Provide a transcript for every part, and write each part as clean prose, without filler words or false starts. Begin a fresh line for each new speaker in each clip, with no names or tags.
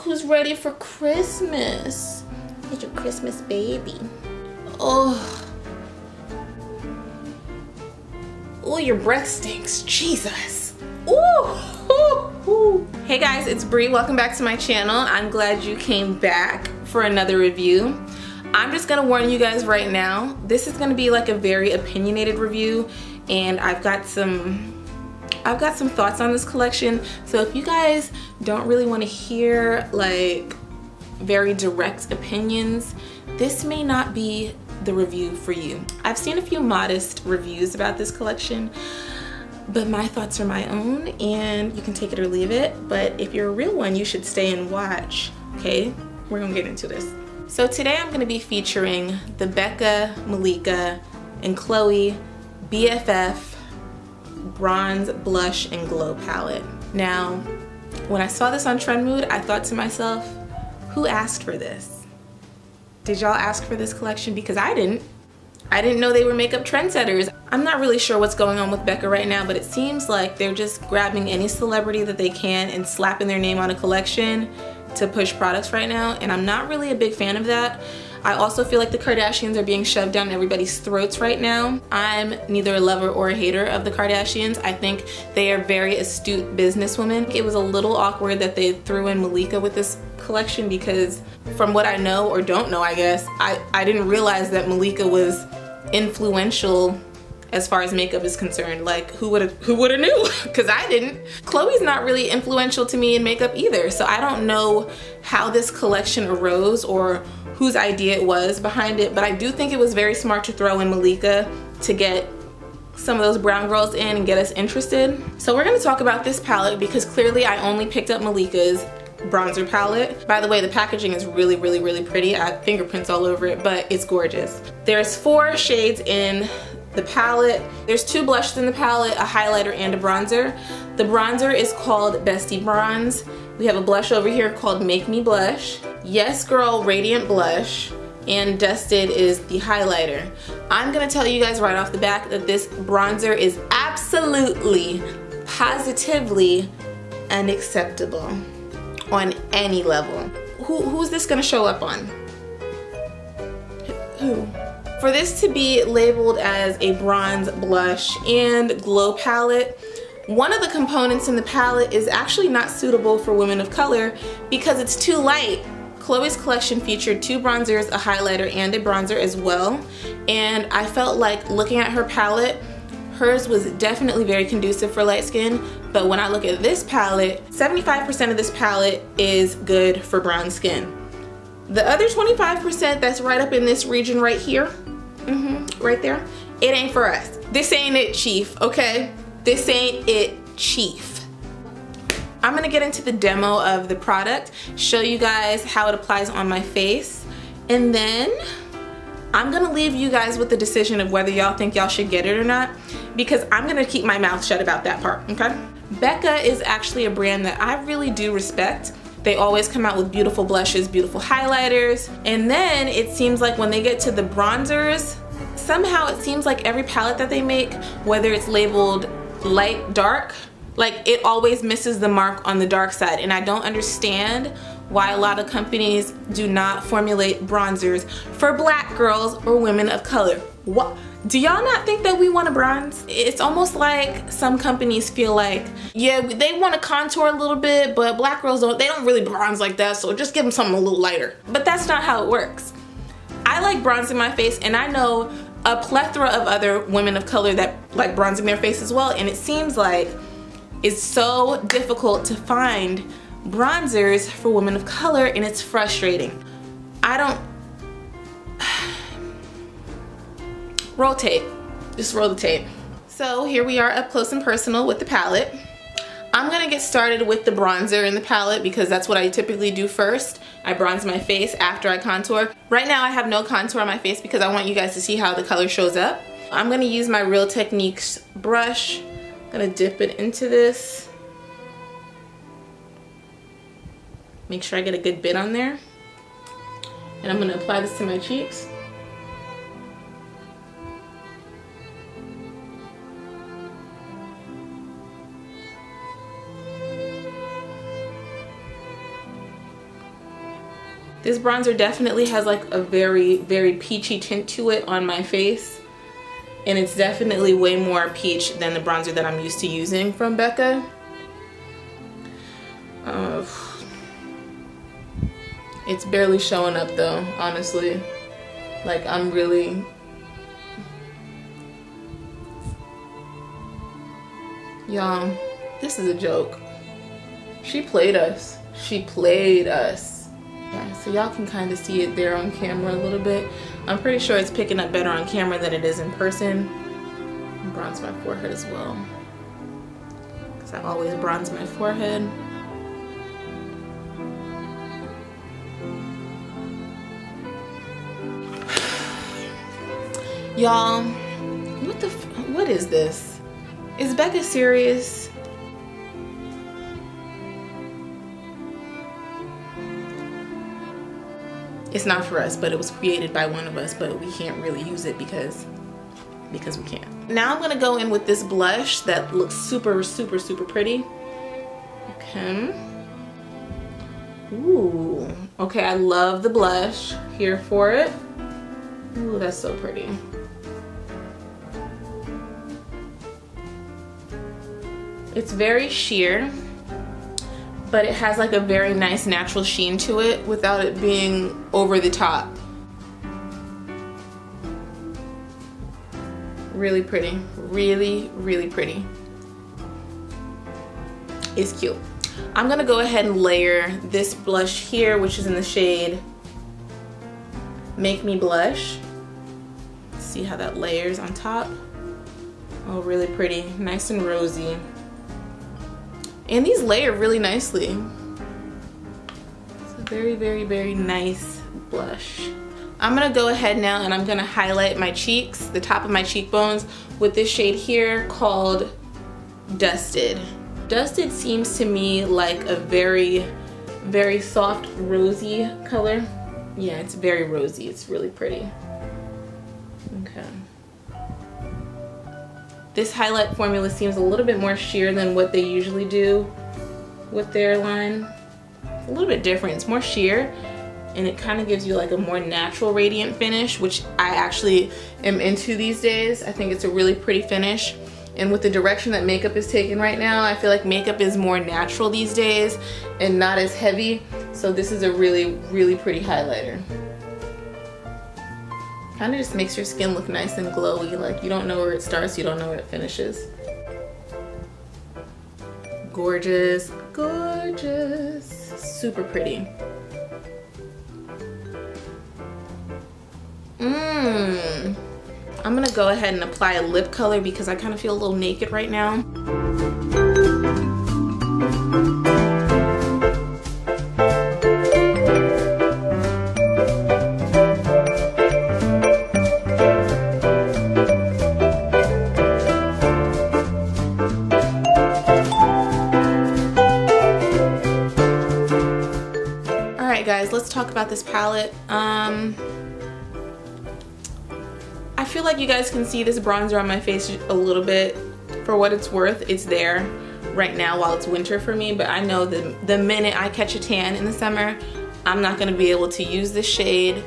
look who's ready for Christmas. It's your Christmas baby. Oh. Oh, your breath stinks. Jesus. Ooh. Hey guys, it's Bree. Welcome back to my channel. I'm glad you came back for another review. I'm just gonna warn you guys right now, this is gonna be like a very opinionated review, and I've got some thoughts on this collection. So if you guys don't really want to hear like very direct opinions, this may not be the review for you. I've seen a few modest reviews about this collection, but my thoughts are my own and you can take it or leave it. But if you're a real one, you should stay and watch, okay? We're gonna get into this. So today I'm gonna be featuring the Becca, Malika, and Khloe BFF Bronze Blush and Glow palette. Now, when I saw this on Trendmood, I thought to myself, who asked for this? Did y'all ask for this collection? Because I didn't. I didn't know they were makeup trendsetters. I'm not really sure what's going on with Becca right now, but it seems like they're just grabbing any celebrity that they can and slapping their name on a collection to push products right now, and I'm not really a big fan of that. I also feel like the Kardashians are being shoved down everybody's throats right now. I'm neither a lover or a hater of the Kardashians. I think they are very astute businesswomen. It was a little awkward that they threw in Malika with this collection because from what I know, or don't know I guess, I didn't realize that Malika was influential as far as makeup is concerned. Like, who would've knew? Because I didn't. Khloe's not really influential to me in makeup either, so I don't know how this collection arose or whose idea it was behind it, but I do think it was very smart to throw in Malika to get some of those brown girls in and get us interested. So we're gonna talk about this palette because clearly I only picked up Malika's bronzer palette. By the way, the packaging is really, really, really pretty. I have fingerprints all over it, but it's gorgeous. There's 4 shades in the palette. There's 2 blushes in the palette, a highlighter and a bronzer. The bronzer is called Bestie Bronze. We have a blush over here called Make Me Blush. Yes Girl Radiant Blush, and Dusted is the highlighter. I'm gonna tell you guys right off the bat that this bronzer is absolutely, positively unacceptable on any level. Who's this gonna show up on? Who? For this to be labeled as a bronze blush and glow palette, one of the components in the palette is actually not suitable for women of color because it's too light. Khloe's collection featured 2 bronzers, a highlighter, and a bronzer as well. And I felt like looking at her palette, hers was definitely very conducive for light skin. But when I look at this palette, 75% of this palette is good for brown skin. The other 25% that's right up in this region right here, right there, it ain't for us. This ain't it, chief, okay? This ain't it, chief. I'm gonna get into the demo of the product, show you guys how it applies on my face, and then I'm gonna leave you guys with the decision of whether y'all think y'all should get it or not, because I'm gonna keep my mouth shut about that part, okay? Becca is actually a brand that I really do respect. They always come out with beautiful blushes, beautiful highlighters, and then it seems like when they get to the bronzers, somehow it seems like every palette that they make, whether it's labeled light, dark, like it always misses the mark on the dark side, and I don't understand why a lot of companies do not formulate bronzers for black girls or women of color. What? Do y'all not think that we want to bronze? It's almost like some companies feel like, yeah, they want to contour a little bit, but black girls don't really bronze like that, so just give them something a little lighter. But that's not how it works. I like bronzing my face, and I know a plethora of other women of color that like bronzing their face as well, and it seems like it's so difficult to find bronzers for women of color, and it's frustrating. I don't... Roll tape. Just roll the tape. So here we are up close and personal with the palette. I'm gonna get started with the bronzer in the palette because that's what I typically do first. I bronze my face after I contour. Right now I have no contour on my face because I want you guys to see how the color shows up. I'm gonna use my Real Techniques brush. I'm gonna dip it into this. Make sure I get a good bit on there. And I'm gonna apply this to my cheeks. This bronzer definitely has like a very, very peachy tint to it on my face. And it's definitely way more peach than the bronzer that I'm used to using from Becca. It's barely showing up though, honestly. Like I'm really... Y'all, this is a joke. She played us. She played us. Yeah, so y'all can kind of see it there on camera a little bit. I'm pretty sure it's picking up better on camera than it is in person. Bronze my forehead as well, because I always bronze my forehead. Y'all, what is this? Is Becca serious? It's not for us, but it was created by one of us, but we can't really use it because we can't. Now I'm gonna go in with this blush that looks super, super, super pretty. Okay. Ooh. Okay, I love the blush. Here for it. Ooh, that's so pretty. It's very sheer, but it has like a very nice natural sheen to it without it being over the top. Really pretty, really, really pretty. It's cute. I'm gonna go ahead and layer this blush here, which is in the shade Make Me Blush. See how that layers on top? Oh, really pretty, nice and rosy. And these layer really nicely. It's a very, very, very nice blush. I'm gonna go ahead now and I'm gonna highlight my cheeks, the top of my cheekbones, with this shade here called Dusted. Dusted seems to me like a very, very soft rosy color. Yeah, it's very rosy. It's really pretty. Okay. This highlight formula seems a little bit more sheer than what they usually do with their line. It's a little bit different. It's more sheer, and it kind of gives you like a more natural radiant finish, which I actually am into these days. I think it's a really pretty finish. And with the direction that makeup is taking right now, I feel like makeup is more natural these days and not as heavy. So this is a really, really pretty highlighter. Kind of just makes your skin look nice and glowy. Like you don't know where it starts, you don't know where it finishes. Gorgeous, gorgeous, super pretty. I'm gonna go ahead and apply a lip color because I kind of feel a little naked right now. Alright guys, let's talk about this palette. I feel like you guys can see this bronzer on my face a little bit. For what it's worth, it's there right now while it's winter for me, but I know the minute I catch a tan in the summer, I'm not gonna be able to use this shade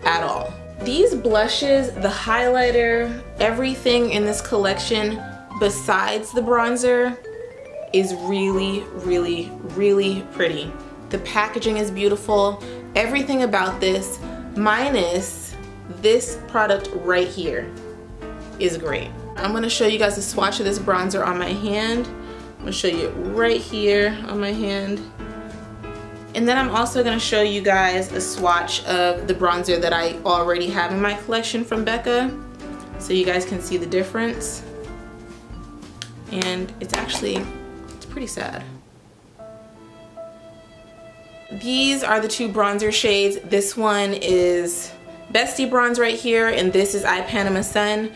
at all. These blushes, the highlighter, everything in this collection besides the bronzer is really, really, really pretty. The packaging is beautiful. Everything about this, minus this product right here, is great. I'm gonna show you guys a swatch of this bronzer on my hand. I'm gonna show you it right here on my hand. And then I'm also gonna show you guys a swatch of the bronzer that I already have in my collection from Becca, so you guys can see the difference. And it's pretty sad. These are the two bronzer shades. This one is Bestie Bronze right here, and this is I Panama Sun.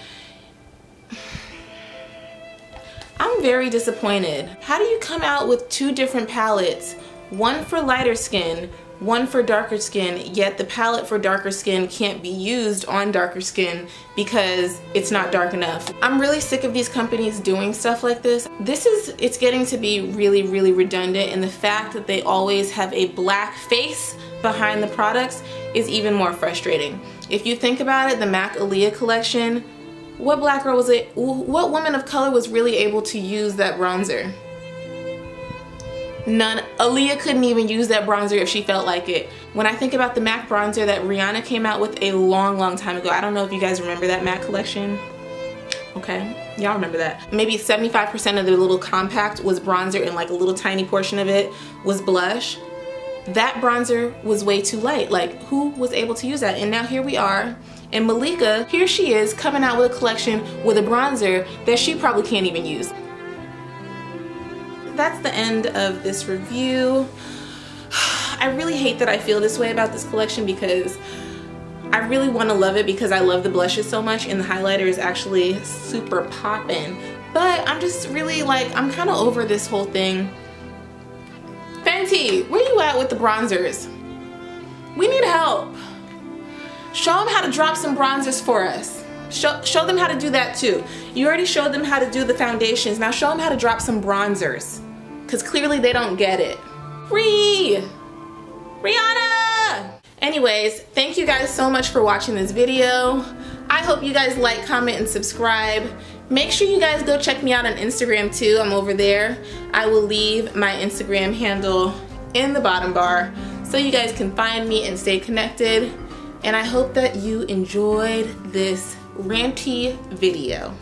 I'm very disappointed. How do you come out with two different palettes, one for lighter skin, one for darker skin, yet the palette for darker skin can't be used on darker skin because it's not dark enough. I'm really sick of these companies doing stuff like this. It's getting to be really, really redundant, and the fact that they always have a black face behind the products is even more frustrating. If you think about it, the MAC Aaliyah collection, what black girl was it? What woman of color was really able to use that bronzer? None. Aaliyah couldn't even use that bronzer if she felt like it. When I think about the MAC bronzer that Rihanna came out with a long time ago, I don't know if you guys remember that MAC collection. Okay, y'all remember that. Maybe 75% of the little compact was bronzer and like a little tiny portion of it was blush. That bronzer was way too light. Like, who was able to use that? And now here we are, and Malika, here she is coming out with a collection with a bronzer that she probably can't even use. That's the end of this review. I really hate that I feel this way about this collection because I really want to love it because I love the blushes so much and the highlighter is actually super poppin'. But I'm just really like, I'm kind of over this whole thing. Fenty, where you at with the bronzers? We need help. Show them how to drop some bronzers for us. Show them how to do that too. You already showed them how to do the foundations. Now show them how to drop some bronzers. Because clearly they don't get it. Rihanna! Anyways, thank you guys so much for watching this video. I hope you guys like, comment, and subscribe. Make sure you guys go check me out on Instagram too. I'm over there. I will leave my Instagram handle in the bottom bar so you guys can find me and stay connected. And I hope that you enjoyed this ranty video.